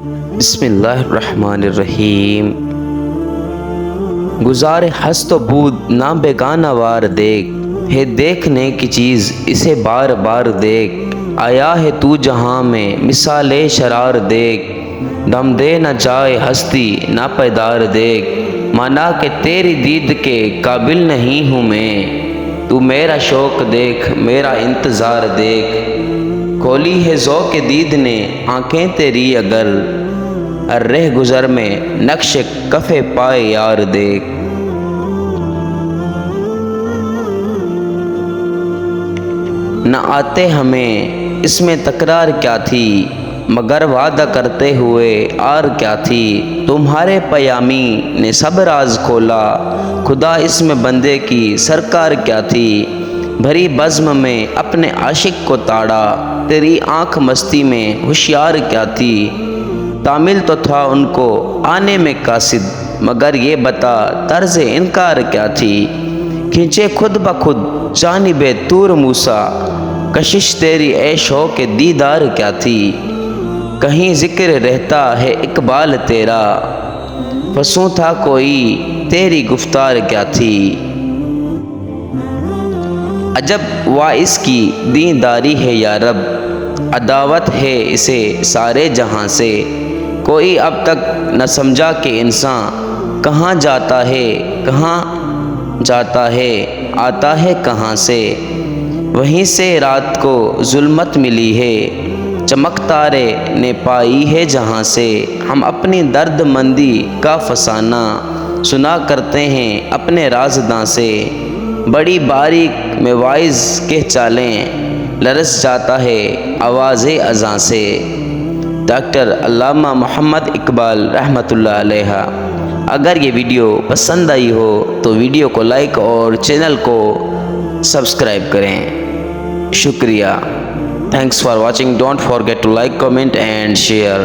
بسم اللہ الرحمن الرحیم۔ گزارے ہست و بود نہ بیگانہ وار دیکھ، ہے دیکھنے کی چیز اسے بار بار دیکھ۔ آیا ہے تو جہاں میں مثال شرار دیکھ، دم دے نہ جائے ہستی نہ پیدار دیکھ۔ مانا کہ تیری دید کے قابل نہیں ہوں میں، تو میرا شوق دیکھ میرا انتظار دیکھ۔ کھولی ہے ذوق دید نے آنکھیں تیری اگر، رہ گزر میں نقش کف پائے یار دیکھ۔ نہ آتے ہمیں اس میں تکرار کیا تھی، مگر وعدہ کرتے ہوئے آر کیا تھی۔ تمہارے پیامی نے سب راز کھولا، خدا اس میں بندے کی سرکار کیا تھی۔ بھری بزم میں اپنے عاشق کو تاڑا، تیری آنکھ مستی میں ہوشیار کیا تھی۔ تعمیل تو تھا ان کو آنے میں قاصد، مگر یہ بتا طرز انکار کیا تھی۔ کھینچے خود بخود جانب طور موسیٰ، کشش تیری اے شوق دیدار کیا تھی۔ کہیں ذکر رہتا ہے اقبال تیرا، فسوں تھا کوئی تیری گفتار کیا تھی۔ عجب واعظ کی دینداری ہے یا رب، عداوت ہے اسے سارے جہاں سے۔ کوئی اب تک نہ سمجھا کہ انسان کہاں جاتا ہے، کہاں جاتا ہے آتا ہے کہاں سے۔ وہیں سے رات کو ظلمت ملی ہے، چمک تارے نے پائی ہے جہاں سے۔ ہم اپنی درد مندی کا فسانہ سنا کرتے ہیں اپنے رازداں سے۔ بڑی باریک میں واعظ کے چالیں، لرز جاتا ہے آواز اذاں سے۔ ڈاکٹر علامہ محمد اقبال رحمۃ اللہ علیہ۔ اگر یہ ویڈیو پسند آئی ہو تو ویڈیو کو لائک اور چینل کو سبسکرائب کریں۔ شکریہ۔ Thanks for watching. Don't forget to like, comment and share.